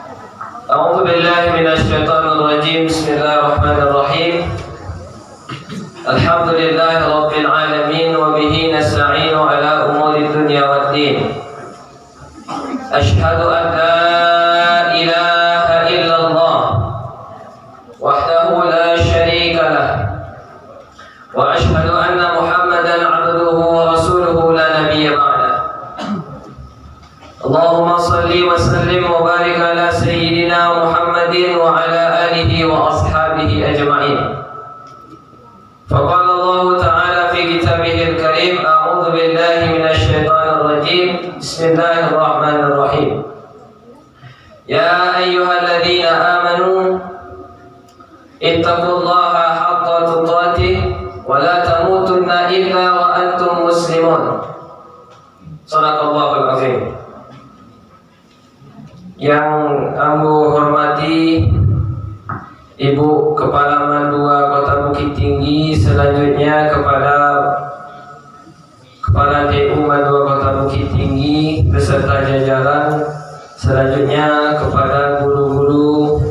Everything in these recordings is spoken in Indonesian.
A'udzu billahi minasyaitonir rajim. Bismillahirrahmanirrahim. Alhamdulillahi rabbil alamin wa bihi nasta'inu ala umuri dunya waddin. Asyhadu an la ilaha illallah wahdahu la syarika lah wa asyhadu anna Muhammadan 'abduhu wa rasuluhu la nabiyya ba'da. Allahumma salli wa sallim wa barik ala sayyidina Muhammadin wa ala alihi wa ashabihi ajma'in. Faqala Allah ta'ala fi kitabihil karim, a'udzu billahi minasyaitonir rajim. Bismillahirrahmanirrahim. Ya ayyuhalladzina amanu ittaqullaha haqqa tuqatih wa la tamutunna illa wa antum muslimun. Shadaqallahul azim. Yang ambu hormati Ibu Kepala Mandua Kota Bukit Tinggi, selanjutnya kepada Kepala DU Mandua Kota Bukit Tinggi beserta jajaran, selanjutnya kepada guru-guru,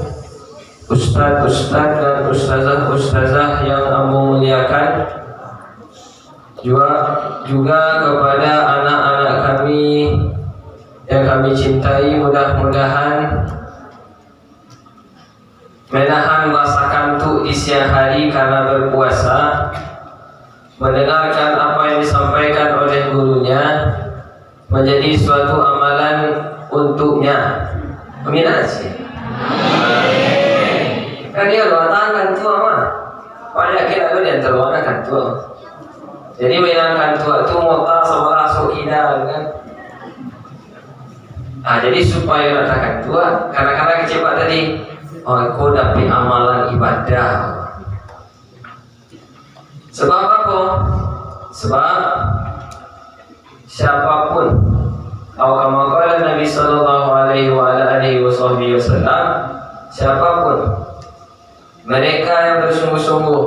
ustadz-ustadz dan ustazah-ustazah yang ambu muliakan, juga kepada anak-anak kami yang kami cintai, mudah-mudahan menahan rasa kantuk di siang hari karena berpuasa, mendengarkan apa yang disampaikan oleh gurunya menjadi suatu amalan untuknya. Amin aja. Kan dia luatan kantuk mah. Banyak kita tu yang terluana kantuk. Jadi mainan kantuk itu mota sama rasuk hidang kan. Jadi supaya ratakan tua, karena kecepat tadi, kau dapat amalan ibadah. Sebab apa? Sebab siapapun, kama qala Nabi sallallahu alaihi wasallam, siapapun mereka yang bersungguh-sungguh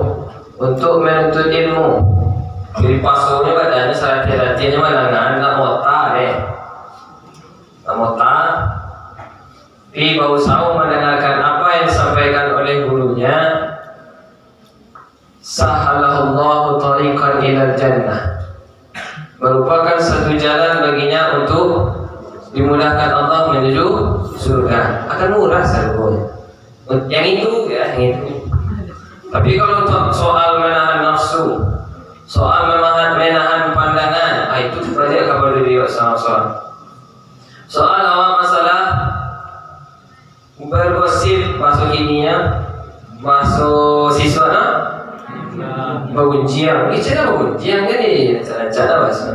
untuk menuntut ilmu, jadi pasonya badannya latihannya mana anak mota tapi bau sahu mendengarkan apa yang disampaikan oleh gurunya, sahalallahu tariqan ilal jannah, merupakan satu jalan baginya untuk dimudahkan Allah menuju surga. Akan murah sahaja. Yang itu ya, yang itu. Tapi kalau untuk soal menahan nafsu, soal menahan pandangan, itu belajar kepada dia sama-sama. Soal awal masalah bergosip masuk ininya, masuk siswa bagunjiang. Ini cara bagunjiang kan ni, cara bahasa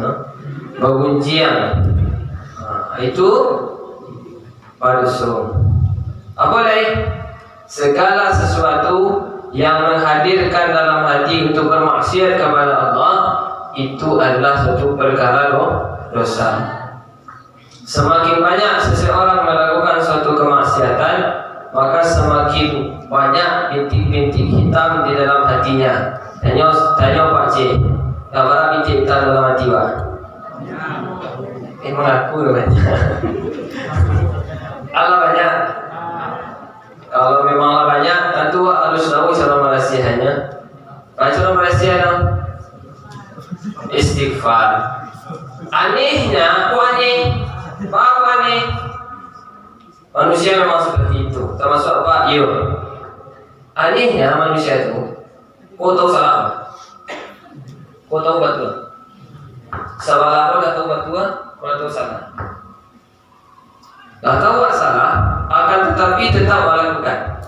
bagunjiang. Itu palsu. Apa lagi? Segala sesuatu yang menghadirkan dalam hati untuk bermaksiat kepada Allah, itu adalah suatu perkara dosa. Semakin banyak seseorang melakukan suatu kemaksiatan, maka semakin banyak bintik-bintik hitam di dalam hatinya. Tanya Pak Cik, berapa bintik hitam dalam hati Pak? Mengaku banyak. Allah banyak. Kalau memang banyak, tentu harus tahu cara merahasianya. Cara merahasianya istighfar. Anehnya, kok aneh? Apa nih? Manusia memang seperti itu. Termasuk apa? Iya. Anehnya manusia itu, kau tahu salah apa? Kau tahu betul. Salah apa? Kau tahu betul? Kau tahu salah. Kau tahu salah, akan tetapi tetap melakukan.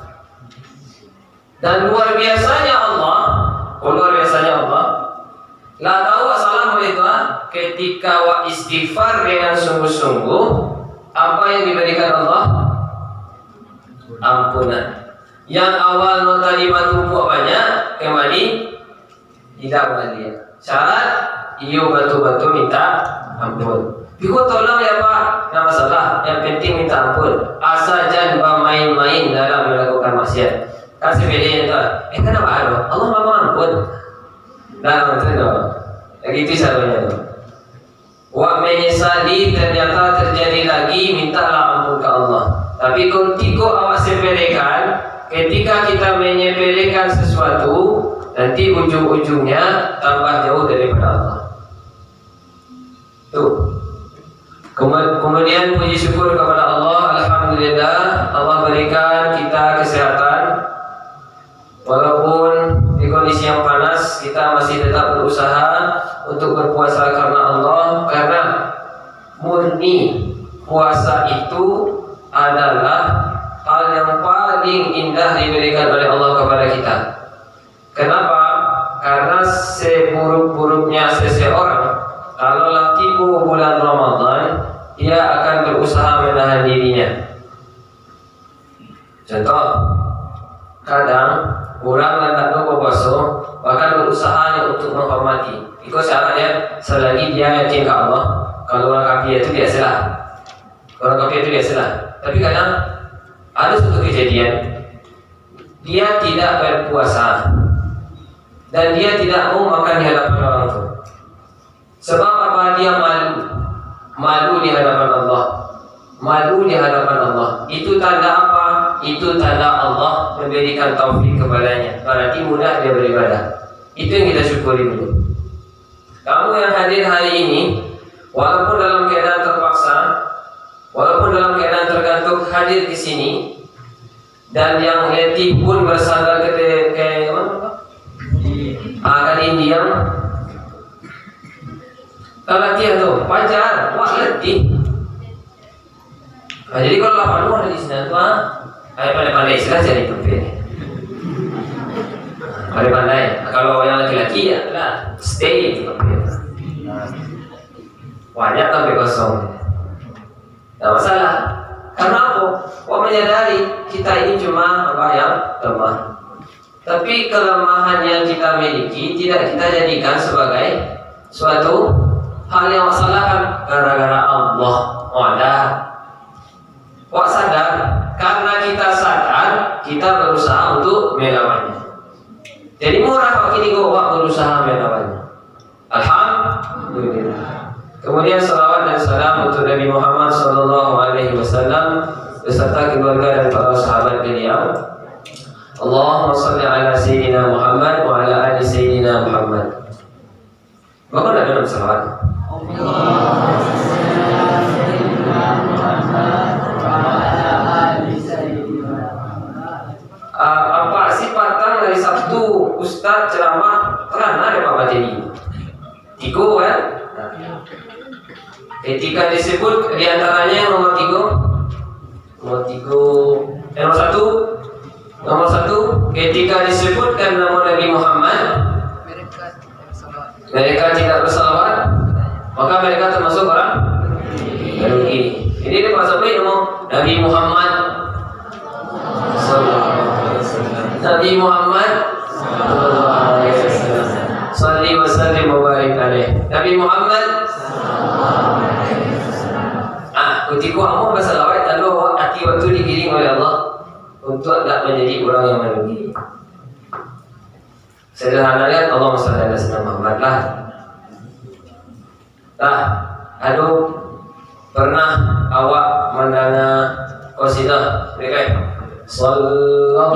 Dan luar biasanya Allah, nggak tahu salah itu ketika wa istighfar dengan sungguh-sungguh, apa yang diberikan Allah? Ampunan. Yang awal nota 5 tumpuk banyak, kembali tidak balik. Syarat iyo batu-batu minta ampun. Biko tolong ya Pak, nggak masalah. Yang penting minta ampun. Asal jangan main-main dalam melakukan maksiat. Kasih bedanya itu. Kenapa Allah mau ampun? Nah, betul. Begitu sahabatnya itu. Wa menyesali ternyata terjadi lagi, mintalah ampun ke Allah. Tapi Tapi ketika awak sepelekan, ketika kita menyepelekan sesuatu, nanti ujung-ujungnya tambah jauh daripada Allah. Tuh. Kemudian puji syukur kepada Allah, alhamdulillah Allah berikan kita kesehatan. Walaupun di kondisi yang panas, kita masih tetap berusaha untuk berpuasa karena Allah, karena murni puasa itu adalah hal yang paling indah diberikan oleh Allah kepada kita. Kenapa? Karena seburuk-buruknya seseorang, kalau tiba bulan Ramadan, dia akan berusaha menahan dirinya. Contoh, kadang orang hendak berpuasa, bahkan berusaha untuk menghormati. Ikut syaratnya, selagi dia yakin ke Allah. Kalau orang kafir itu biasalah. Orang kafir itu biasalah. Tapi kadang ada suatu kejadian, dia tidak berpuasa dan dia tidak mau makan di hadapan orang itu. Sebab apa? Dia malu di hadapan Allah. Malu di hadapan Allah. Itu tanda apa? Itu tanda Allah memberikan taufik kepadanya. Berarti mudah dia beribadah. Itu yang kita syukuri dulu. Kamu yang hadir hari ini, walaupun dalam keadaan terpaksa, walaupun dalam keadaan tergantung hadir di sini, dan yang letih pun bersandar ke mana? Akan Indian. Kalau latihan tuh, wajar, wah letih. Nah, jadi kalau 8 ada di sini tuh, pandai-pandai istilah jadi pemimpin. Pandai-pandai. Nah, kalau yang laki-laki ya lah, stay di pemimpin. Banyak sampai kosong. Tidak masalah. Karena apa? Wah menyadari kita ini cuma apa yang lemah. Tapi kelemahan yang kita miliki tidak kita jadikan sebagai suatu hal yang masalah gara-gara Allah. Wadah. Wah sadar, karena kita sadar, kita berusaha untuk melawannya. Jadi murah waktu ini gua berusaha melawannya. Alhamdulillah. Kemudian salawat dan salam untuk Nabi Muhammad SAW beserta keluarga dan para sahabat beliau. Allahumma salli ala Sayyidina Muhammad wa ala ali Sayyidina Muhammad. Bapak nak dalam salawat? Apa sifatan dari Sabtu Ustaz ceramah terang ada Pak Batini? Tiga kan? Ketika disebut diantaranya nomor 3, nomor satu ketika disebutkan nama Nabi Muhammad, mereka tidak bersalawat, maka mereka termasuk orang merugi. Jadi dia pasal nama Nabi Muhammad Nabi Muhammad salli wa sallim wa barik alaih. Nabi Muhammad ketika kamu bersalawat lalu hati waktu digiring oleh Allah untuk tidak menjadi orang yang merugi. Sederhananya Allahumma shalli ala sayyidina Muhammad lah. Aduh, pernah awak mendengar qasidah mereka sallallahu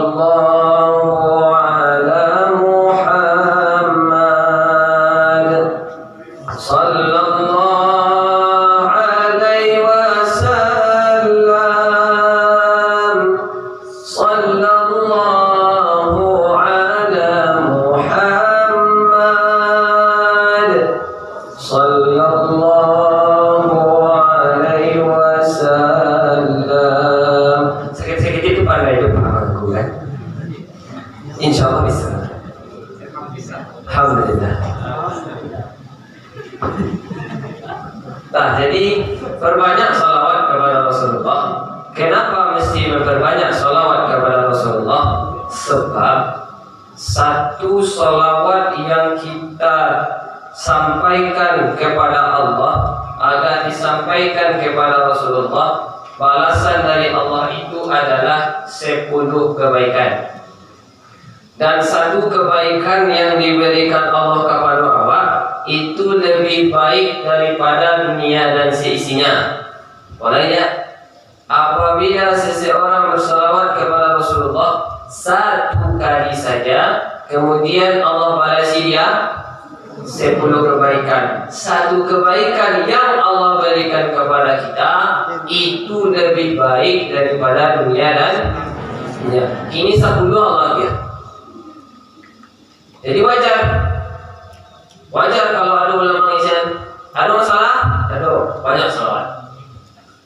ala Muhammad sallallahu alaihi wasallam sallallahu ala Muhammad sallallahu alaihi wasallam. Sakit-sakit itu pandai itu aku kan. Insyaallah bisa. Alhamdulillah. Jadi perbanyak salawat kepada Rasulullah. Kenapa mesti memperbanyak salawat kepada Rasulullah? Sebab satu salawat yang kita sampaikan kepada Allah agar disampaikan kepada Rasulullah, balasan dari Allah itu adalah 10 kebaikan. Dan satu kebaikan yang diberikan Allah kepada awak itu lebih baik daripada dunia dan seisinya. Olehnya apabila seseorang bersalawat kepada Rasulullah 1 kali saja, kemudian Allah balasi dia 10 kebaikan. 1 kebaikan yang Allah berikan kepada kita itu lebih baik daripada dunia dan dunia. Ini 10 Allah dia. Jadi wajar kalau ada ulama Islam ada masalah, ada banyak salawat.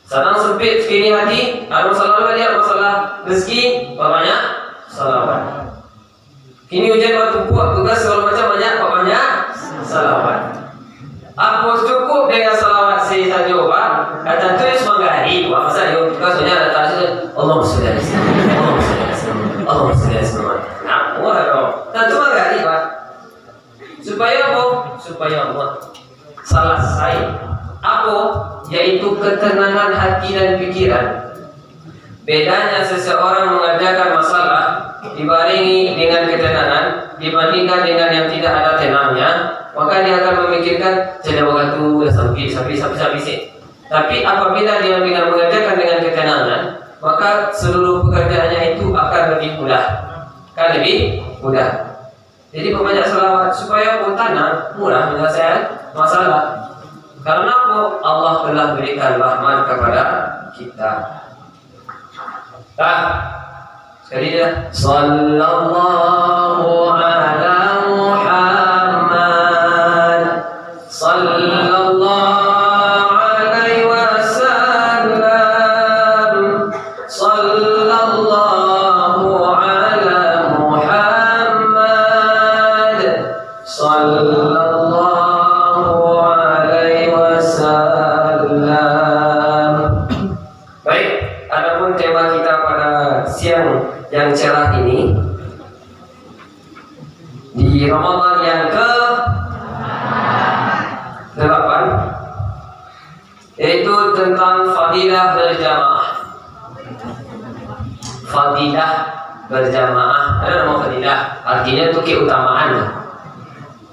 Sedang sempit sekali hati, ada masalah banyak, masalah rezeki, banyak salawat. Kini hujan batu buat tugas segala macam, banyak salawat. Apa cukup dengan salawat saya saja, Pak? Kata tulis menggari, Pak. Masa yang tugas banyak datang saja. Allahumma sholli ala sayyidina Muhammad. Allahumma sholli ala sayyidina Muhammad. Nah, waduh. Tentu menggari, Pak. Supaya apa? Supaya Allah selesai. Apa? Yaitu ketenangan hati dan pikiran. Bedanya seseorang mengerjakan masalah dibarengi dengan ketenangan dibandingkan dengan yang tidak ada tenangnya, maka dia akan memikirkan saya waktu sampai. Tapi apabila dia dengan mengerjakan dengan ketenangan, maka seluruh pekerjaannya itu akan lebih mudah. Jadi perbanyak selawat supaya pun tenang, murah menyelesaikan masalah. Karena Allah telah berikan rahmat kepada kita. Sekali dia sallallahu ala Muhammad sallallahu alaihi wasallam sallallahu ala Muhammad sallallahu alaihi wasallam. Baik, adapun tema kita pada siang yang cerah ini di Ramadan yang ke-8, yaitu tentang fadilah berjamaah. Fadilah berjamaah, ada nama fadilah, artinya itu keutamaan.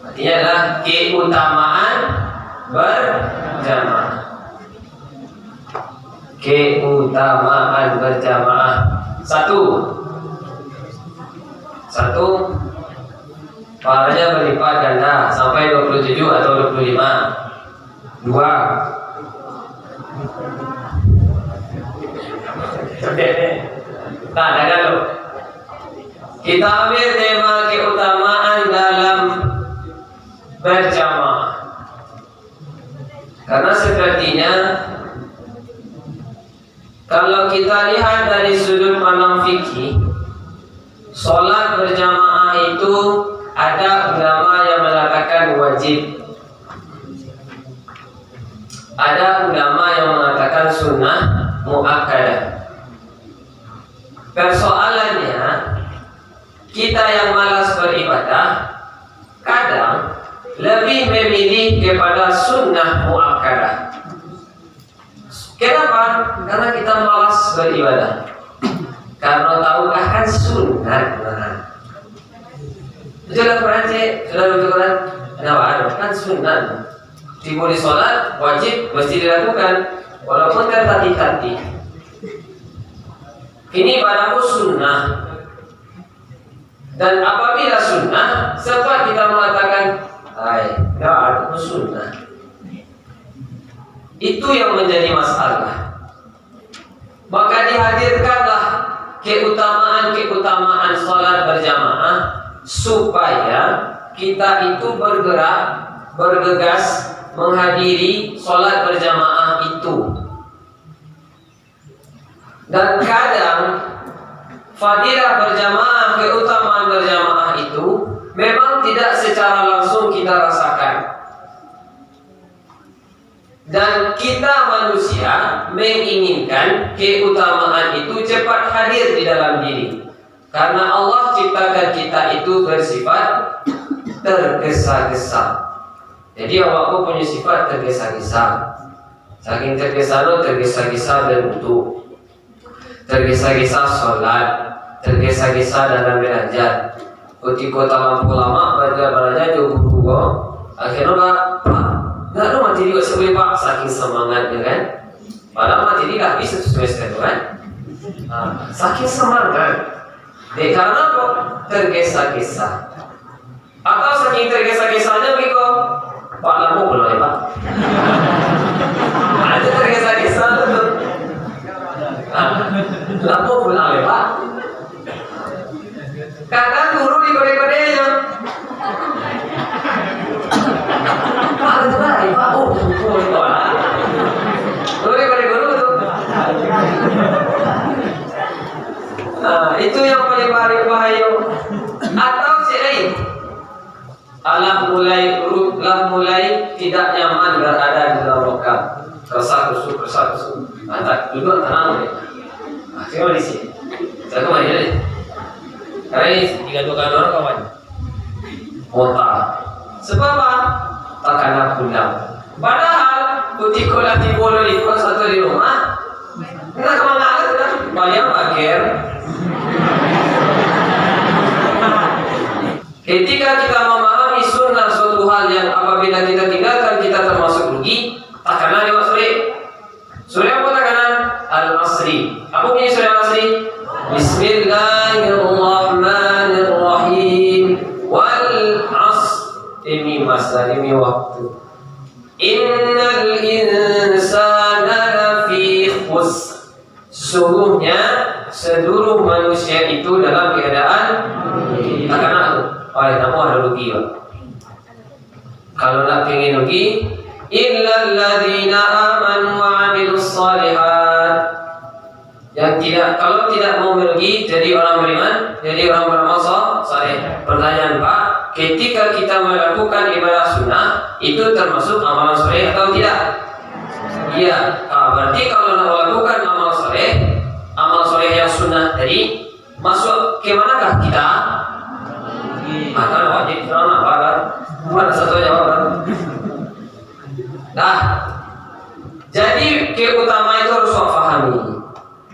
Artinya adalah keutamaan berjamaah. Keutamaan berjamaah. Satu, pahalanya berlipat ganda sampai 27 atau 25. 2, nah, dengar lo. Kita ambil tema keutamaan dalam berjamaah. Karena sepertinya kalau kita lihat dari sudut pandang fikih, sholat berjamaah itu ada ulama yang mengatakan wajib, ada ulama yang mengatakan sunnah muakkadah. Persoalannya, kita yang malas beribadah kadang lebih memilih kepada sunnah muakkadah. Kenapa? Karena kita malas beribadah. Karena tahu akan sunat. Sudah Quran sudah Quran. Kenapa? Kan sunat. Dimulai sholat wajib mesti dilakukan, walaupun kan tadi. Ini padaku sunnah. Dan apabila sunnah, sebab kita mengatakan, enggak ada sunnah. Itu yang menjadi masalah. Maka dihadirkanlah keutamaan sholat berjamaah supaya kita itu bergegas menghadiri sholat berjamaah itu. Dan kadang fadilah berjamaah, keutamaan berjamaah itu memang tidak secara langsung kita rasakan. Dan kita manusia menginginkan keutamaan itu cepat hadir di dalam diri. Karena Allah ciptakan kita itu bersifat tergesa-gesa. Jadi awakku punya sifat tergesa-gesa. Saking tergesa-gesa dan wudu, tergesa-gesa sholat, tergesa-gesa dalam belajar. Ketika lampu lama belajar jauh dua, akhirnya nggak ada mati juga sebelum pak saking semangatnya kan. Padahal matematika habis satu semester kan. Saking semangat. Karena apa? Tergesa-gesa. Atau saking tergesa-gesanya begitu. Pak Lamu pulang ya Pak. Ada tergesa-gesa tuh. Lamu pulang ya Pak. Kadang guru di kode-kodenya. Pak itu baik Pak. Oh, kode guru tuh. Nah, itu yang paling bahaya. Atau mulai tidak nyaman berada di dalam lokal. Rasa kusuk. Mantap, duduk tenang deh. Saya di sini. Saya kemana deh? Karena ini 32 orang kawan. Kota. Sebab apa? Takana pulang. Padahal kutikola tibolo di satu di rumah. Kita kemana kan? Banyak akhir. Ketika kita memahami sunnah suatu hal yang apabila kita tinggalkan kita termasuk rugi, takana lewat sore. Sore apa takana? Al-Asri. Apa bunyi sore Al-Asri? Bismillahirrahmanirrahim. Wal 'asr. Ini masa, ini waktu. Innal insana lafi khusr. Sesungguhnya seluruh manusia itu dalam keadaan takana aku. Kamu ada rugi Pak. Kalau nak pengen rugi, illal ladzina amanu wa 'amilus shalihat. Yang tidak, kalau tidak mau merugi, jadi orang beriman, jadi orang beramal saleh. Pertanyaan Pak, ketika kita melakukan ibadah sunnah, itu termasuk amalan saleh atau tidak? Iya. Berarti kalau nak melakukan amal saleh yang sunnah tadi, masuk ke manakah kita? Akan wajib sunnah apa kan? Ada satu jawaban. Nah, jadi keutamaan itu harus pahami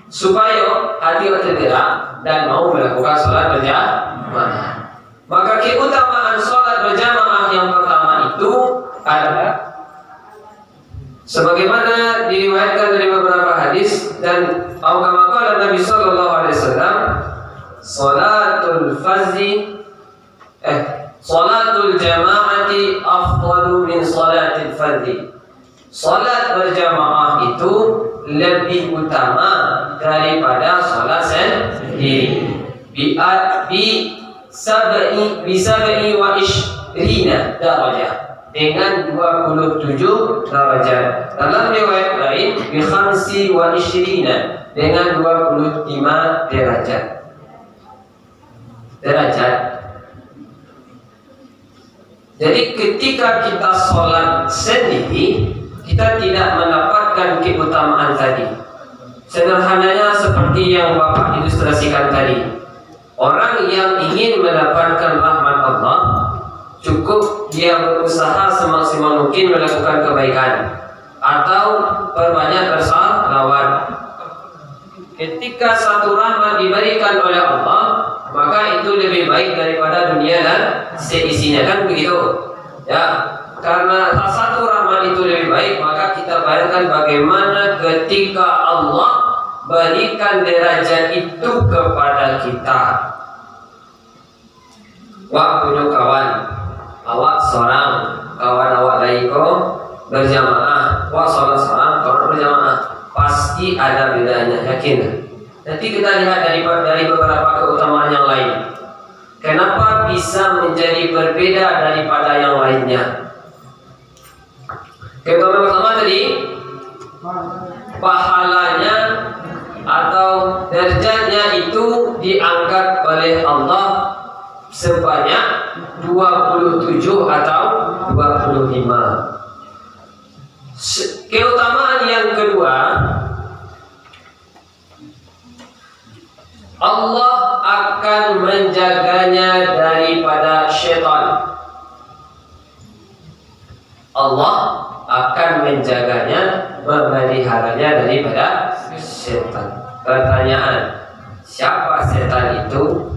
supaya hati tergerak dan mau melakukan sholat berjamaah. Maka keutamaan sholat berjamaah yang pertama itu adalah sebagaimana diriwayatkan dari beberapa hadis dan kama qala Nabi sallallahu alaihi wasallam, salatul jama'ati afdalu min salatil fardhi. Salat berjamaah itu lebih utama daripada salat sendiri. Bi sab'i wa ishrina darajah, dengan 27 derajat. Dalam riwayat lain bi khamsi wa ishrina, dengan 25 derajat. Jadi ketika kita sholat sendiri, kita tidak mendapatkan keutamaan tadi. Sederhananya seperti yang Bapak ilustrasikan tadi. Orang yang ingin mendapatkan rahmat Allah, cukup dia berusaha semaksimal mungkin melakukan kebaikan atau perbanyak bersalawat. Ketika satu rahmat diberikan oleh Allah, maka itu lebih baik daripada dunia dan seisinya, kan begitu? Ya, karena satu rahmat itu lebih baik, maka kita bayangkan bagaimana ketika Allah berikan derajat itu kepada kita. Wah, punya kawan, awak seorang, kawan awak laiko berjamaah, wah sholat seorang, kawan berjamaah, pasti ada bedanya, yakin? Nanti kita lihat dari beberapa keutamaan yang lain. Kenapa bisa menjadi berbeda daripada yang lainnya? Keutamaan pertama tadi, pahalanya atau derajatnya itu diangkat oleh Allah sebanyak 27 atau 25. Keutamaan yang kedua, Allah akan menjaganya daripada syaitan. Allah akan menjaganya, memeliharanya daripada syaitan. Pertanyaan, siapa setan itu?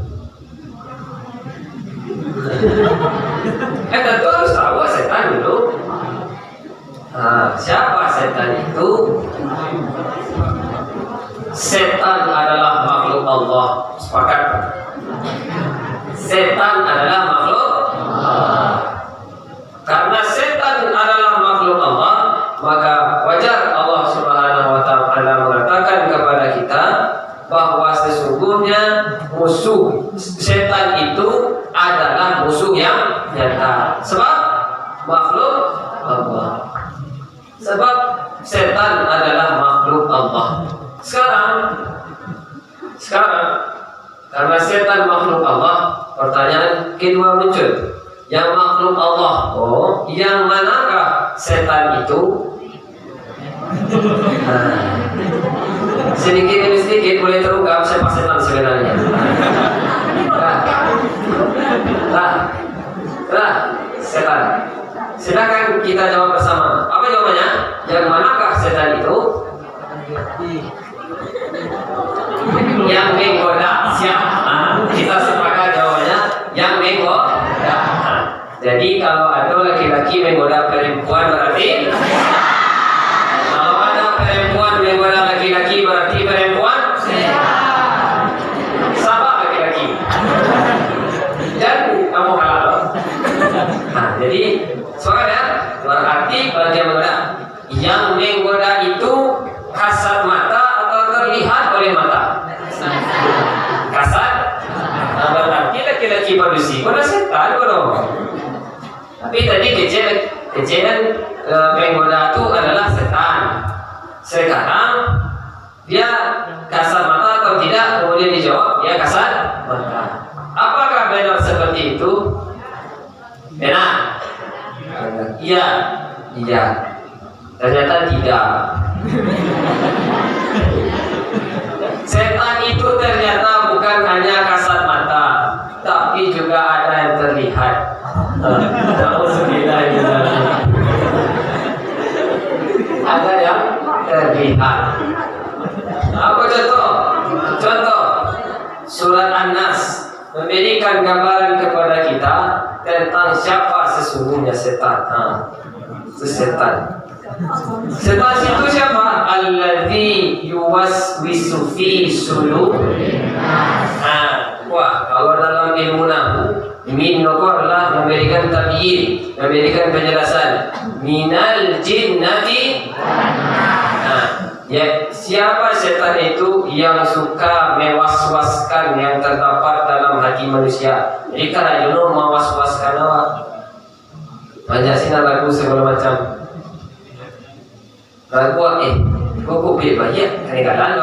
Tentu harus tahu setan dulu. Siapa setan itu? setan adalah makhluk Allah. Sepakat? Setan adalah makhluk Allah. Karena setan adalah makhluk Allah, maka wajar Allah Subhanahu wa taala mengatakan kepada kita bahwa sesungguhnya musuh setan itu adalah musuh yang nyata. Sebab makhluk Allah. Sebab setan adalah makhluk Allah. Sekarang karena setan makhluk Allah, pertanyaan kedua muncul. Yang makhluk Allah, oh, yang manakah setan itu? Sedikit demi sedikit boleh terungkap siapa setan sebenarnya. Setan. Silakan kita jawab bersama. Apa jawabannya? Yang manakah setan itu? Yang menggoda. Siap. Kita sepakat jawabannya yang menggoda. Jadi kalau ada laki-laki menggoda perempuan berarti, kalau ada perempuan menggoda laki-laki berarti perempuan sama laki-laki. Dan kamu halal. Jadi sepakat ya. Berarti bagian menggoda. Yang menggoda itu kasat mata atau terlihat oleh mata? Kasat. Nah, berarti laki-laki manusia goda setan dong. Tapi tadi kejadian penggoda itu adalah setan. Sekarang dia kasat mata atau tidak? Kemudian dijawab dia kasat mata. Apakah benar seperti itu? Benar. Iya. Ternyata tidak. Setan itu ternyata bukan hanya kasat mata, tapi juga ada yang terlihat. Ada yang terlihat. Apa contoh? Surat An-Nas memberikan gambaran kepada kita tentang siapa sesungguhnya setan. Itu setan. Setan itu siapa? Alladzi yuwaswisu fi sudurin nas. Wah, kalau dalam ilmu nahwu min nokorlah memberikan tabyin, memberikan penjelasan minal jinnati. Ya, siapa setan itu? Yang suka mewaswaskan yang terdapat dalam hati manusia. Jadi kalau you mewaswaskan awak banyak sinar lagu segala macam lagu kok banyak kadang-kadang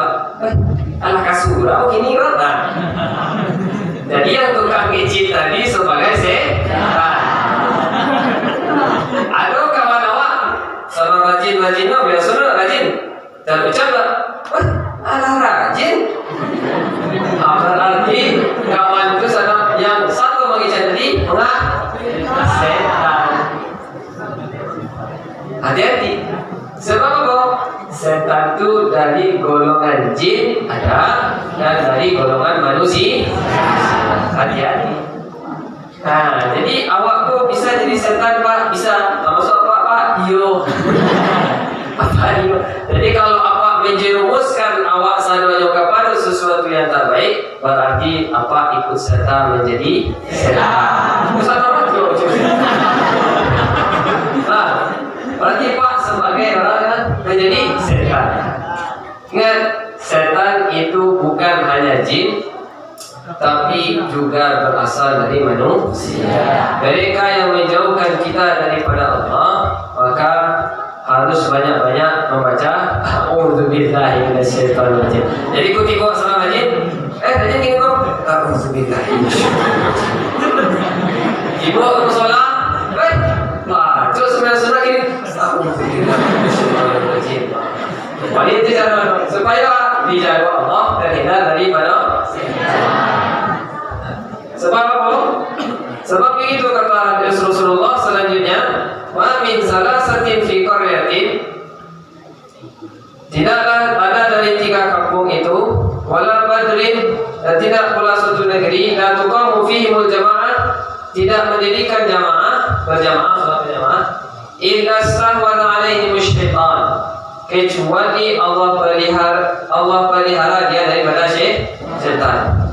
alah kasura gini kan. Jadi yang tukang ngicip tadi sebagai setan. Aduh kawan awak seorang rajin biasa rajin dan ucap alah rajin. Berarti kawan itu yang satu mengicip tadi setan. Hati-hati. Sebab apa? Setan itu dari golongan jin ada dan dari golongan manusia. Hati-hati. Nah, jadi awak tuh bisa jadi setan Pak, bisa. Termasuk apa Pak? Iyo. Apa iyo? Jadi kalau apa menjerumuskan awak sadar kepada sesuatu yang tak baik, berarti apa ikut serta menjadi setan. Bukan apa tuh? Nah, berarti Pak sebagai orang yang menjadi setan. Ingat, setan itu bukan hanya jin, tapi juga berasal dari manusia. Mereka yang menjauhkan kita daripada Allah, maka harus banyak-banyak membaca A'udzubillahi minasyaitonir rajim. Jadi ketika salam rajin, rajin gini kok A'udzubillahi minasyaitonir. Ibu aku sholat, terus sunnah gini A'udzubillahi minasyaitonir rajim. Wali itu cara supaya dijaga Allah terhindar daripada sebab apa? Sebab itu kata Rasulullah selanjutnya, wa min salasatin fi qaryatin, tidaklah ada dari 3 kampung itu, wala badrin, dan tidak pula suatu negeri, la tuqamu fihimul jamaah, tidak mendirikan jamaah, berjamaah, salat berjamaah, illa stahwana alaihim syaitan, kecuali Allah pelihara dia daripada setan.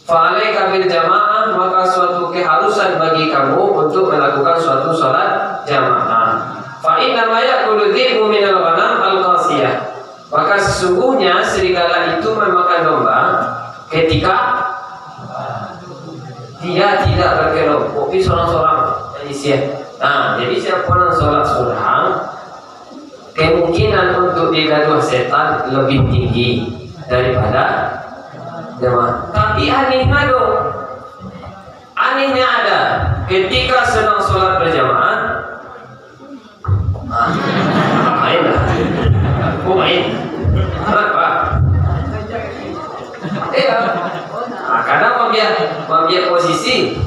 Fa'alaika bil jamaah, maka suatu keharusan bagi kamu untuk melakukan suatu salat jamaah. Fa inna ma ya'kulu dhi'bu minal ghanam al-qasiyah, maka sesungguhnya serigala itu memakan domba ketika dia tidak berkelompok, seorang-seorang isian. Nah, jadi siapa orang sholat seorang, kemungkinan untuk digaduh setan lebih tinggi daripada jamaah. Tapi anehnya dong, anehnya ada ketika sedang sholat berjamaah, main lah, aku main, kenapa? Kadang membiak posisi,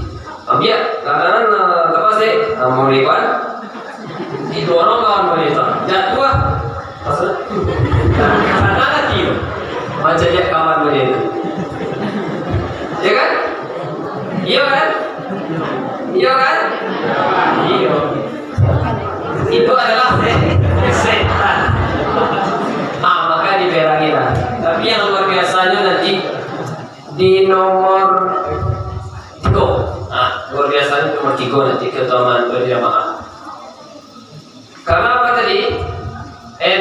membiak kadang apa sih? Mau lewat, didorong kawan wanita, jatuh, karena lagi, macam dia kawan wanita. Iya kan? Iya kan? Iya kan? Iya. Itu adalah setan. Maka diberangi lah. Tapi yang luar biasanya nanti di nomor 3. Luar biasanya nomor 3 nanti keutamaan berjamaah. Karena apa tadi?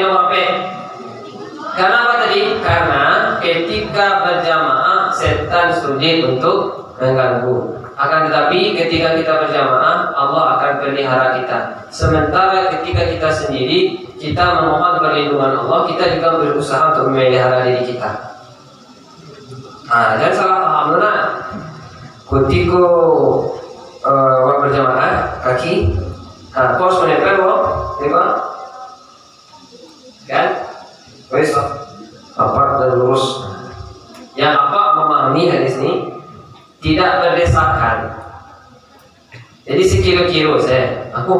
Nomor P. Karena apa tadi? Karena ketika berjamaah setan sulit untuk mengganggu. Akan tetapi ketika kita berjamaah, Allah akan pelihara kita. Sementara ketika kita sendiri, kita memohon perlindungan Allah, kita juga berusaha untuk memelihara diri kita. Jangan salah paham lah. Ketika berjamaah, kaki, pos menempel, tengok, kan? Besok, apa dan lurus. Yang apa memahami hadis ini tidak berdesakan. Jadi sekilo-kilo saya, aku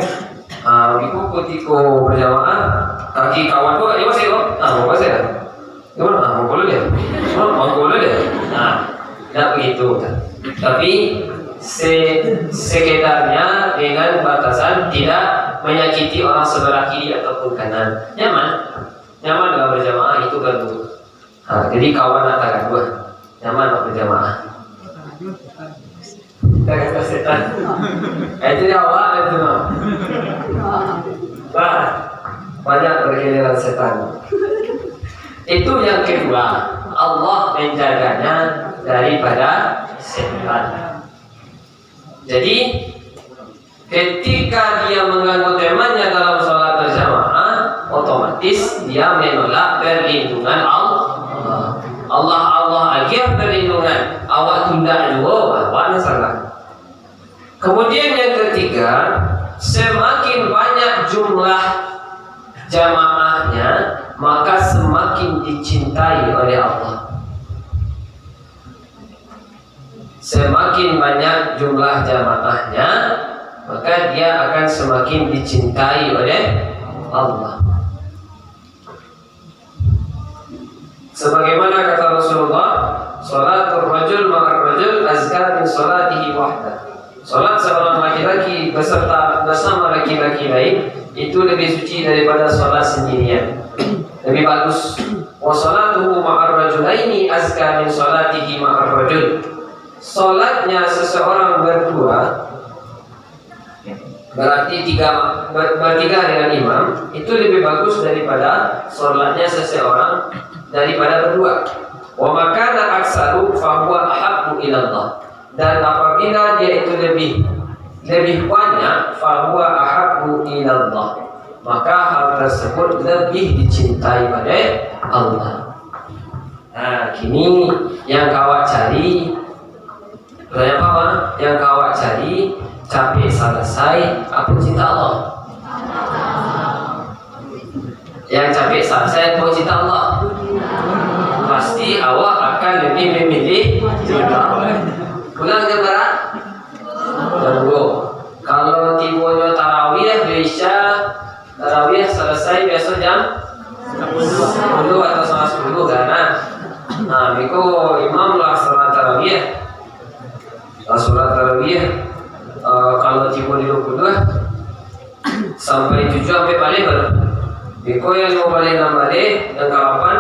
ketika berjamaah kaki kawan tuh dia masih mau pasir, gimana? Mau boleh dia, mau boleh dia. Tidak begitu. Tapi sekedarnya dengan batasan tidak menyakiti orang sebelah kiri ataupun kanan. Nyaman dalam berjamaah itu ganggu. Jadi kawan antara dua nyaman berjamaah. Jangan setan. Itu awal itu mah. Banyak bergiliran setan. Itu yang kedua, Allah menjaganya daripada setan. Jadi ketika dia mengganggu temannya dalam sholat berjamaah, otomatis dia menolak perlindungan Allah. Allah agar perlindungan, awak tunda juga, awak salah. Kemudian yang ketiga, semakin banyak jumlah jamaahnya, maka semakin dicintai oleh Allah. Semakin banyak jumlah jamaahnya, maka dia akan semakin dicintai oleh Allah. Sebagaimana kata Rasulullah, salatul rajul ma'ar rajul azka min salatihi wahda. Salat seorang laki-laki bersama laki-laki lain itu lebih suci daripada salat sendirian. Lebih bagus. Wa salatuhu ma'ar rajulaini azka min salatihi ma'ar rajul. Salatnya seseorang berdua, berarti bertiga dengan imam, itu lebih bagus daripada salatnya seseorang daripada berdua. Wa makana aksaru fa huwa ahabbu ila Allah. Dan apabila dia itu lebih banyak, fa huwa ahabbu ila Allah, maka hal tersebut lebih dicintai oleh Allah. Kini yang kawat cari, yang kawat cari capek selesai, apa cinta Allah? Yang capek selesai, apa cinta Allah? Pasti awak akan lebih memilih cinta Allah. Pulang jam berapa? Jam 2. Kalau tibonya tarawih biasa, tarawih selesai biasa jam 10 atau setengah 10 kan? Biko imam lah salat tarawih. Salat tarawih kalau tibo di 22 sampai 7 sampai balik baru Iko yang mau balik nama deh yang kapan?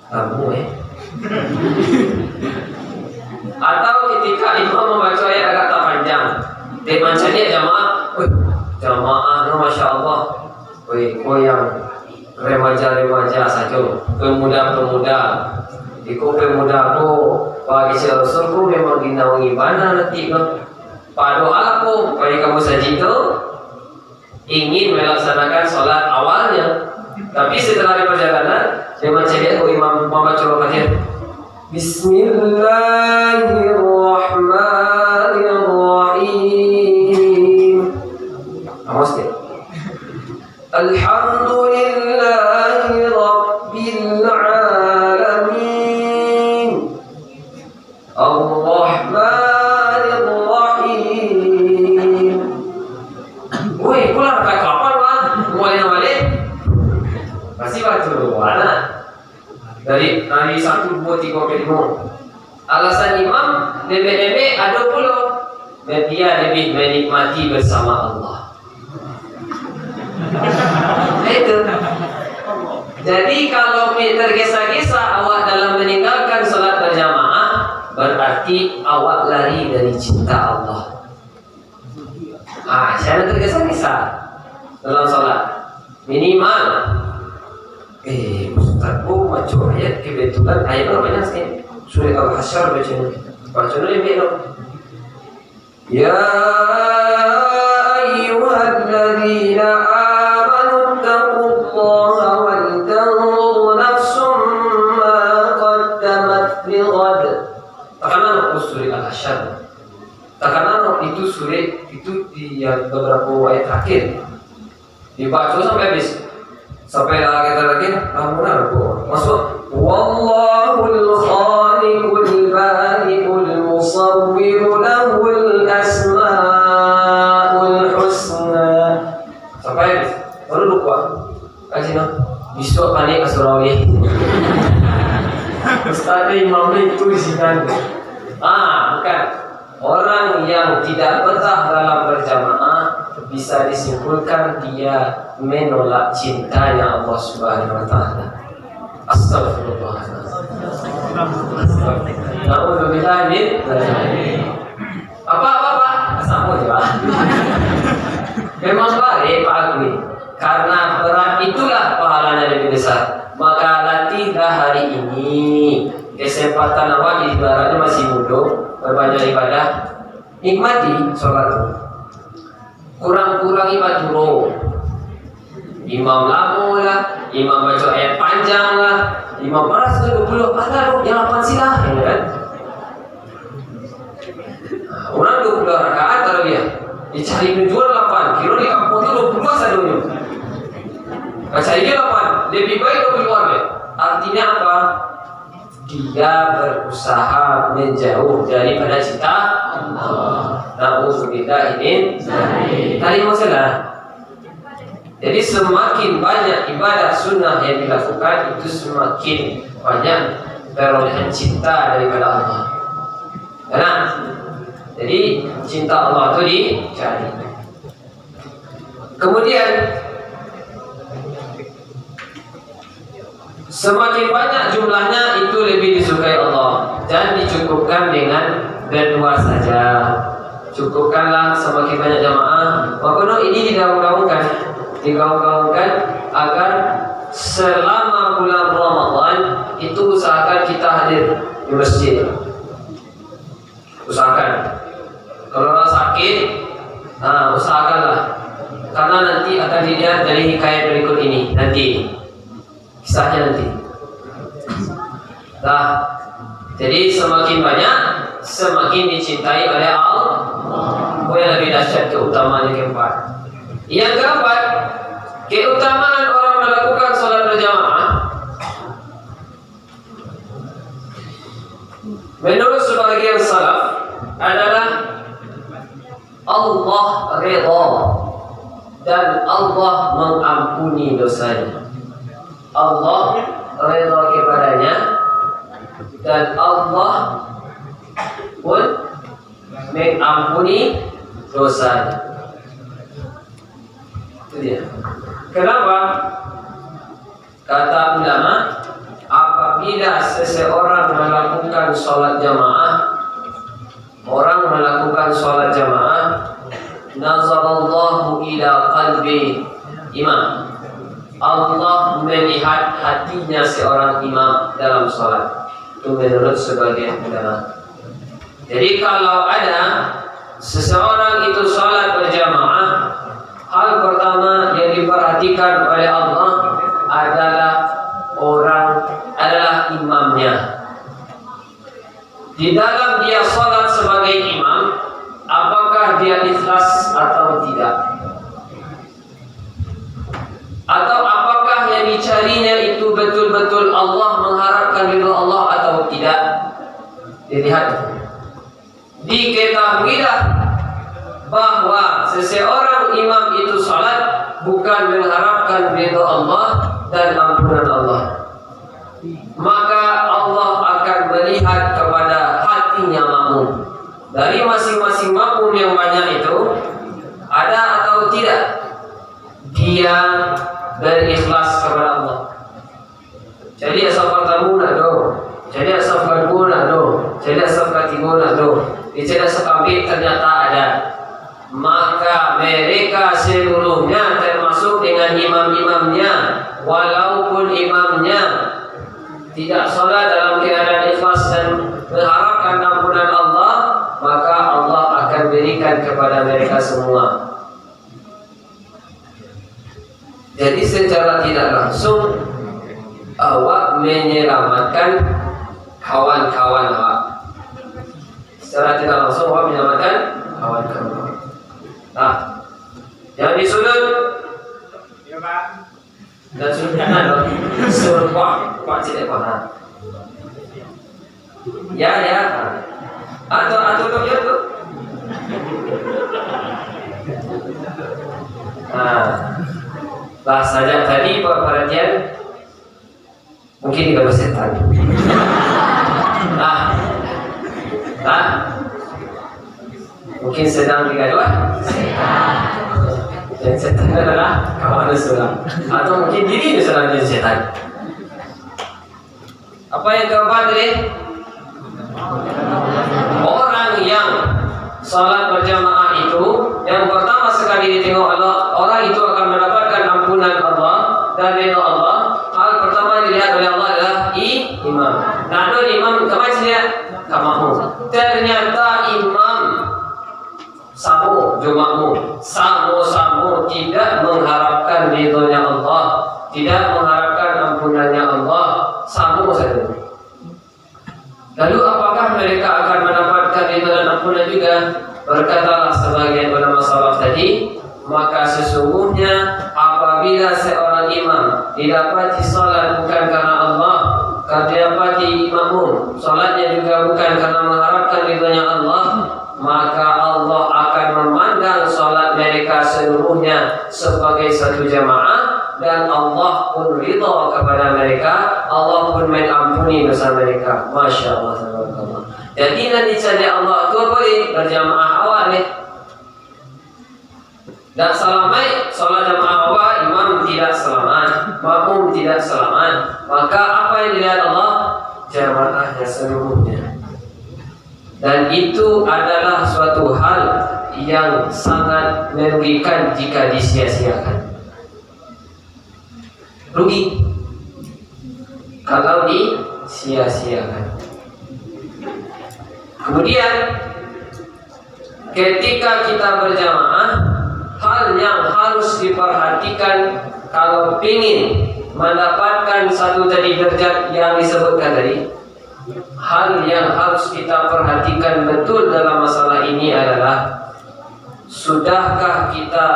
Kamu Atau ketika imam membaca ayat agak tak panjang, dibaca dia jamaah, masya Allah, iko yang remaja saja, pemuda, iko pemuda aku bagi Rasulku memang dinaungi mana nanti pada doaku bagi kamu saja itu ingin melaksanakan sholat awalnya, tapi setelah di perjalanan dibaca dia imam membaca Al-Fatihah. Bismillahirrahmanirrahim. Awas deh. Alhamdulillahi Rabbil Alamin. Ar-Rahmanir-Rahim. Woi, pulang ke kapan lah? Mulai balik. Pasti baca dulu mana? Dari 1, 2, 3, 4, 5. Alasan imam lebih ada pula dia lebih menikmati bersama Allah. Itu. Jadi kalau tergesa-gesa awak dalam meninggalkan salat berjamaah, berarti awak lari dari cinta Allah. Jangan tergesa-gesa dalam salat. Minimal Ustaz, baca ayat kebetulan ayat banyak sekali. Surah Al-Hasyr baca lebih dulu. Ya ayyuhalladzina amanu taqullaha wal tanzur nafsum ma qaddamat lighad. Takanan surah Al-Hasyr. Takanan itu surah itu di beberapa ayat terakhir. Dibaca sampai habis. Sampai lagi namun aku masuk wallahul khaliqul bari'ul musawwir lahul asmaul husna sampai baru lupa kasih besok panik asurawi Ustaz imam itu isikan bukan orang yang tidak betah dalam berjamaah bisa disimpulkan dia menolak cintanya Allah Subhanahu wa taala. Astagfirullahaladzim. Na'udzubillah min apa sama aja. Memang baik Pak Agwi. Karena berat itulah pahalanya lebih besar. Maka latihlah hari ini. Kesempatan awak ibaratnya masih muda, berbanyak ibadah. Nikmati sholat. Kurang-kurang ibadah dulu. Imam lama lah, imam baca ayat panjang lah, imam baras ke 20, ada yang 8 silah, ya kan? Orang 20 rakaat kalau dia dicari menjual 8, kira di kampung itu 20 saja dulu. Baca dia 8, lebih baik 20 ya. Artinya apa? Dia berusaha menjauh daripada cinta Allah. Na'udzubillah ini tadi masalah. Jadi semakin banyak ibadah sunnah yang dilakukan itu semakin banyak perolehan cinta daripada Allah. Karena jadi cinta Allah itu dicari. Kemudian semakin banyak jumlahnya itu lebih disukai Allah. Jangan dicukupkan dengan berdua saja. Cukupkanlah semakin banyak jamaah. Makanya ini digaung-gaungkan agar selama bulan Ramadan itu usahakan kita hadir di masjid. Usahakan. Kalau orang sakit, usahakanlah. Karena nanti akan dilihat dari hikayat berikut ini nanti. Kisahnya nanti. Jadi semakin banyak, semakin dicintai oleh Allah. Yang lebih dahsyat keutamaan yang keempat. Yang keempat, keutamaan orang melakukan sholat berjamaah. Menurut sebagian salaf adalah Allah redha dan Allah mengampuni dosanya. Allah redha kepadanya dan Allah pun mengampuni dosanya. Itu dia. Kenapa? Kata ulama, apabila seseorang melakukan sholat jamaah, nazarallahu ila qalbi imam. Allah melihat hatinya seorang imam dalam sholat. Itu menurut sebagian ulama. Jadi kalau ada seseorang itu sholat berjamaah, hal pertama yang diperhatikan oleh Allah adalah imamnya. Di dalam dia sholat sebagai imam, apakah dia ikhlas atau tidak? Atau apakah yang dicarinya itu betul-betul Allah, mengharapkan ridho Allah atau tidak? Dilihat. Diketahuilah bahwa seseorang imam itu salat bukan mengharapkan ridho Allah dan ampunan Allah, maka Allah akan melihat kepada hatinya makmum. Dari masing-masing makmum yang banyak itu, ada atau tidak dia berikhlas kepada Allah. Jadi asal pertama nak do, jadi asal kedua nak do, jadi asal ketiga nak do, jadi asal keempat ternyata ada. Maka mereka seluruhnya termasuk dengan imam-imamnya, walaupun imamnya tidak sholat dalam keadaan ikhlas dan mengharapkan ampunan Allah, maka Allah akan berikan kepada mereka semua. Jadi secara tidak langsung awak menyelamatkan kawan-kawan awak. Secara tidak langsung awak menyelamatkan kawan-kawan awak. Nah, yang di sudut, ya Pak. Dan sudut kanan loh, sudut kuat tidak kuat. Ya. Atau tuh ya tuh. Nah, saja tadi perhatian mungkin tidak bersetan. Mungkin sedang digaduh. Dan setan adalah kawan seorang, atau mungkin diri sedang jadi setan. Apa yang keempat tadi? Orang yang salat berjamaah itu, yang pertama sekali ditengok Allah, orang itu akan mendapatkan ampunan Allah dan ridha Allah. Hal pertama dilihat oleh Allah adalah imam. Nah, imam kemana dia? Kamu. Ternyata imam sama tidak mengharapkan ridhonya Allah, tidak mengharapkan ampunannya Allah, sama saja. Lalu apakah mereka akan mendapatkan ridho dan ampunan juga? Berkatalah sebagian ulama salaf tadi, maka sesungguhnya apabila seorang imam didapati salat bukan karena Allah, didapati makmum salatnya juga bukan karena mengharapkan ridhonya Allah, maka Allah akan memandang salat mereka seluruhnya sebagai satu jamaah, dan Allah pun ridha kepada mereka, Allah pun mengampuni dosa mereka. Masya Allah, subhanallah. Jadi nanti saja Allah tu boleh berjamaah awal ni. Dan selamai salat jamaah awal, imam tidak selamat, makmum tidak selamat, maka apa yang dilihat Allah? Jamaahnya seluruhnya. Dan itu adalah suatu hal yang sangat merugikan jika disia-siakan. Rugi kalau disia-siakan. Kemudian ketika kita berjamaah, hal yang harus diperhatikan kalau ingin mendapatkan satu tadi derajat yang disebutkan tadi, hal yang harus kita perhatikan betul dalam masalah ini adalah, sudahkah kita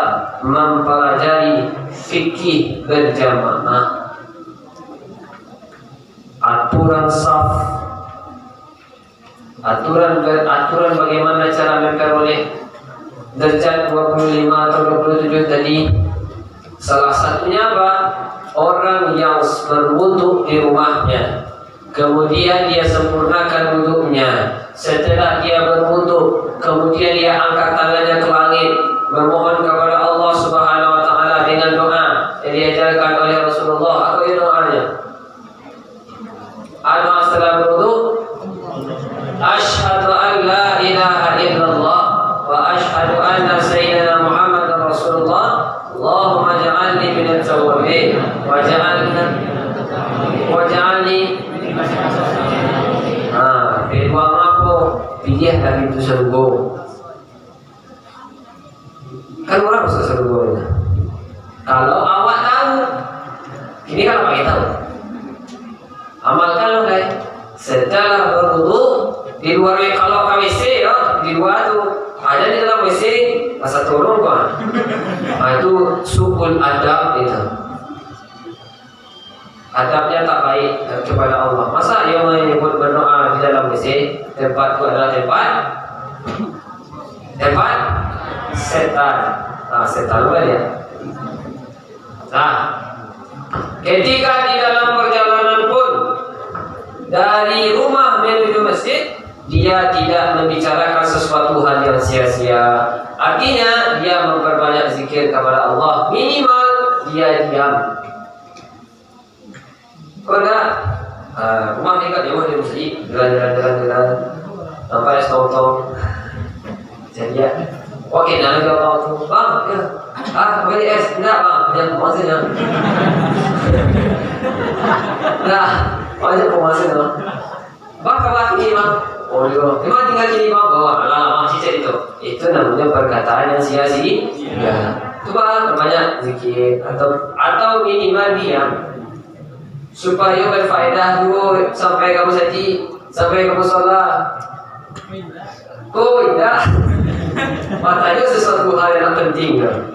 mempelajari fikih berjamaah, aturan saf, aturan bagaimana cara memperoleh derajat 25 atau 27 tadi. Salah satunya apa? Orang yang berwudu di rumahnya, kemudian dia sempurnakan wuduknya. Setelah dia berwudu, kemudian dia angkat tangannya ke langit, memohon kepada Allah Subhanahu wa taala dengan doa, yang diajarkan oleh Rasulullah. Apa itu doanya? Doa setelah berwudu, asyhadu an la ilaha illallah wa asyhadu anna sayyidina Muhammadar Rasulullah. Allahumma ja'alni minat tawwabin waj'alni kedua aku pilih dari itu surga. Kan orang bisa surga ini. Kalau awak tahu, ini kan apa kita tahu. Amalkan guys. Setelah berwudu di luar kalau WC ya di luar tuh ada di dalam WC masa turun kan. Itu subul adab itu. Adabnya tak baik kepada Allah. Masa dia menyebut berdoa di dalam WC, tempat itu adalah tempat setan. Setan luar ya. Ketika di dalam perjalanan pun dari rumah menuju masjid, dia tidak membicarakan sesuatu hal yang sia-sia. Artinya dia memperbanyak zikir kepada Allah. Minimal dia diam. Kalau rumah dekat jauh dari masjid, jalan, sampai setong-tong. Jadi ya, oke, nanti kalau tu, bang, ya, beli es, tidak bang, yang pemasannya. Nah, banyak pemasannya. Bang, kabar ini bang. Oh iya, memang tinggal sini bang. Lama sisa itu namanya perkataan yang sia-sia. Ya, coba banyak zikir atau minimal diam. Supaya berfaedah dulu sampai kamu saji, sampai kamu sholat. Oh iya, matanya sesuatu hal yang penting kan?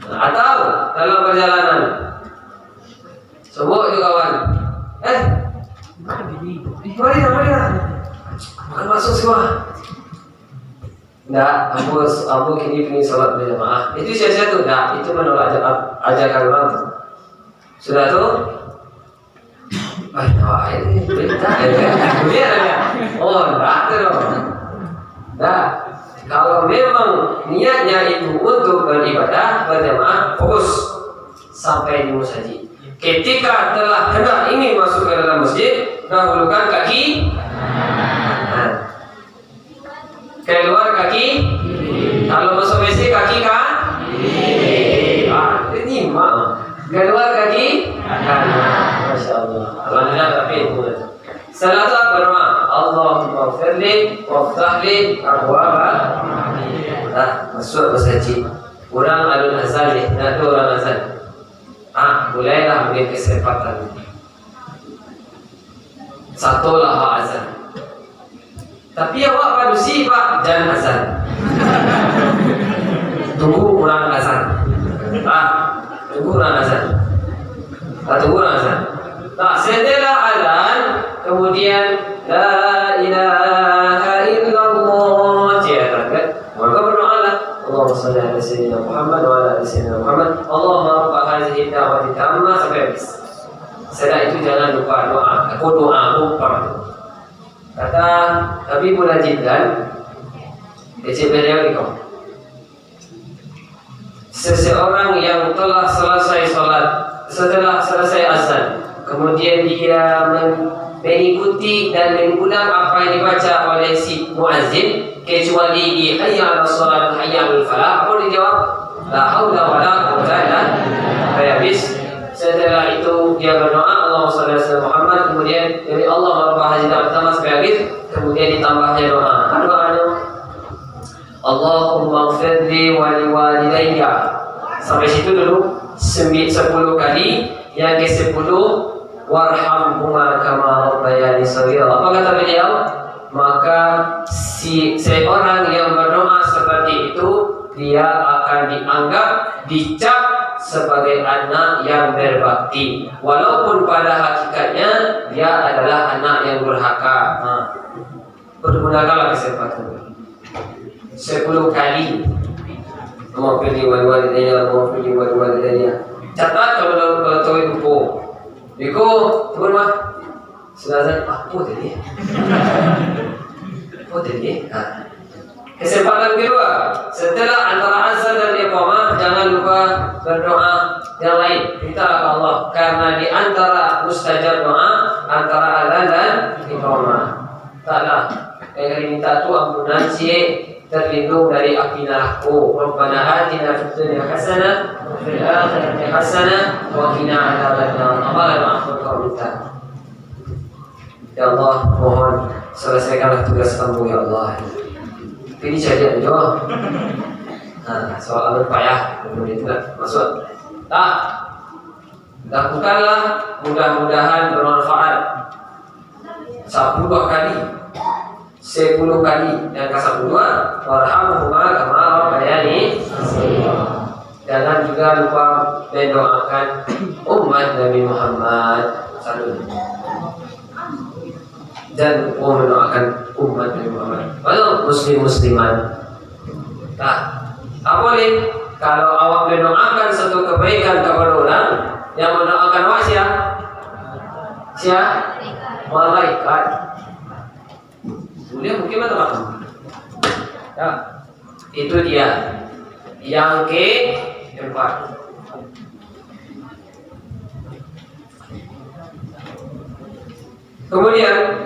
Atau dalam perjalanan, semua itu kawan, mari makan masuk semua. Enggak, aku kini ingin sholat berjamaah. Itu sia-sia tuh, enggak, itu menolak ajakan orang tuh. Sudah tuh. Ini berita ya. Oh, enggak dong. Nah, kalau memang niatnya itu untuk beribadah berjamaah, fokus sampai di masjid. Ketika telah hendak ingin masuk ke dalam masjid, dahulukan kaki, keluar kaki. Kalau masuk WC kaki kan? Ini mah keluar kaki. Masya Allah. Alhamdulillah tapi itu. Setelah itu berdoa, Allahumma firli waftahli abwaba. Masuk masjid. Orang alun azan ni, nak tu orang azan. Mulailah beri kesempatan. Satulah hak azan. Tapi awak padusi pak jangan azan. Tunggu orang azan. Tunggu orang azan. Tunggu orang azan. Setelah azan, kemudian la ilaha illallah. Maka berdoalah. Allahumma shalli ala sayyidina Muhammad wa ala ali sayyidina Muhammad. Allahumma rabb hadhihi da'wati tammah sampai habis. Setelah itu jangan lupa doa. Aku lupa. Kata Habibul Jiddan, beliau itu, seseorang yang telah selesai sholat, setelah selesai azan, kemudian dia mengikuti dan mengulang apa yang dibaca oleh si muazzin, kecuali di hayya 'alas shalah, hayya 'alal falah, apa dijawab? La haula wala quwwata illa billah. Habis. Setelah itu dia berdoa Allahumma shalli ala Muhammad, kemudian dari Allah rabb hadhihi pertama sampai akhir, kemudian ditambahnya doa. Doanya Allahumma ighfirli wa liwalidayya. Sampai situ dulu 10 kali. Yang ke-10 warhamhuma kama rabbayani shaghira. Apa kata beliau? Maka seorang yang berdoa seperti itu, dia akan dianggap, dicap sebagai anak yang berbakti, walaupun pada hakikatnya dia adalah anak yang durhaka. Pergunakanlah kesempatan 10 kali. Maafkan walidayya. Catat kalau tahu buku. Biko, turun mah. Sudah apa tadi? Apa tadi? Kesempatan kedua, setelah antara azan dan iqamah, jangan lupa berdoa yang lain. Mintalah ke Allah, karena di antara mustajab doa antara adzan dan iqamah. Taklah yang minta tu ampunan si terlindung dari api neraka. Rabbana atina fid dunya hasanah wa fil akhirati hasanah wa qina adzabannar. Allah maafkan kau minta. Ya Allah, mohon selesaikanlah tugas kamu ya Allah. Ini saja doa. Nah, soal berpayah kemudian tidak masuk. Lakukanlah, mudah-mudahan bermanfaat. 10 kali, 10 kali yang ke-10 warhamhuma kama rabbayani. Jangan juga lupa mendoakan umat Nabi Muhammad dan mendoakan umat Nabi Muhammad. Kalau musliman. Boleh kalau awak mendoakan satu kebaikan kepada orang, yang mendoakan awak siapa? Malaikat. Boleh mungkin teman-teman. Ya, itu dia. Yang keempat. Kemudian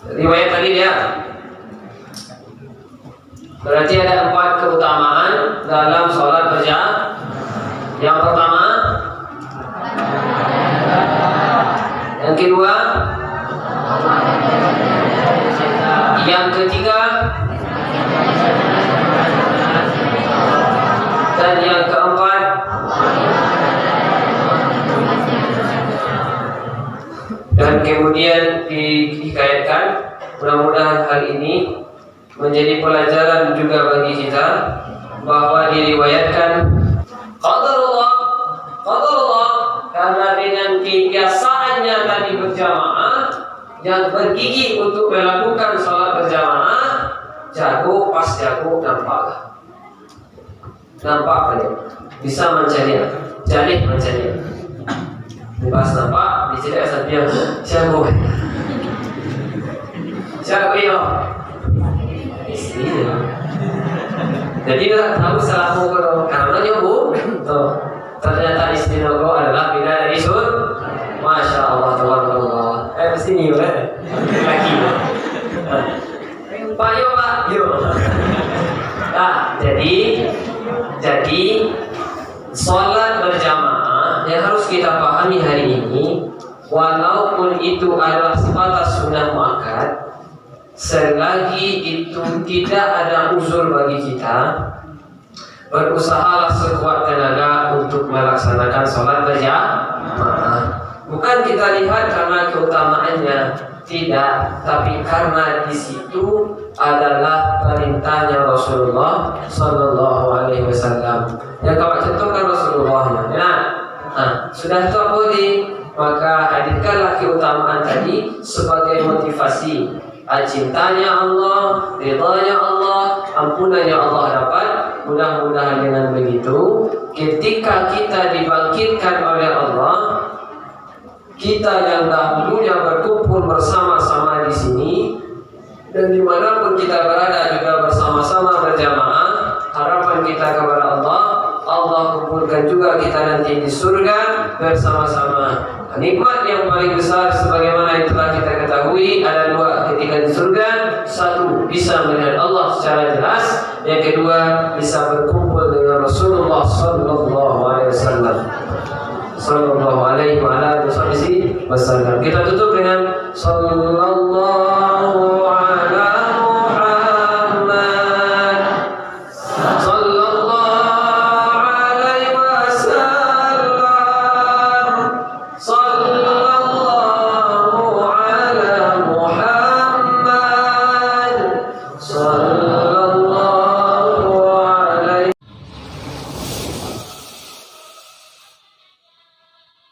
riwayat tadi dia berarti ada 4 keutamaan dalam sholat berjamaah. Yang pertama, yang kedua, yang ketiga, dan yang keempat. Dan kemudian dikaitkan, mudah-mudahan hal ini menjadi pelajaran juga bagi kita, bahwa diriwayatkan qadarullah karena dengan kebiasaannya tadi berjamaah, yang bergigi untuk melakukan sholat berjamaah, jago pas jago nampak balik, bisa mencari, jalih mencari. Pas nampak di sini asal dia siapa iyo istri. Jadi dah tahu salahmu karena nyobu tuh ternyata istri nogo adalah bina dari sur. Masya Allah, tabarakallah. Sini lagi Pak yo. Nah, jadi sholat berjamaah yang harus kita pahami hari ini, walaupun itu adalah sebatas sunnah muakkad, selagi itu tidak ada uzur bagi kita, berusahalah sekuat tenaga untuk melaksanakan sholat berjamaah. Bukan kita lihat karena keutamaannya, tidak, tapi karena di situ adalah perintahnya Rasulullah Sallallahu Alaihi Wasallam. Yang kau contohkan Rasulullahnya. Sudah terbukti, maka hadirkanlah keutamaan tadi sebagai motivasi. Cintanya Allah, ridhanya Allah, ampunannya Allah dapat. Mudah-mudahan dengan begitu, ketika kita dibangkitkan oleh Allah, kita yang dahulunya berkumpul bersama-sama di sini dan dimanapun kita berada juga bersama-sama berjamaah, harapan kita kepada Allah, Allah kumpulkan juga kita nanti di surga bersama-sama. Nikmat yang paling besar sebagaimana yang telah kita ketahui ada 2 ketika di surga. 1, bisa melihat Allah secara jelas. Yang kedua, bisa berkumpul dengan Rasulullah Sallallahu Alaihi Wasallam. Sallallahu Alaihi Wasallam. Kita tutup dengan Sallallahu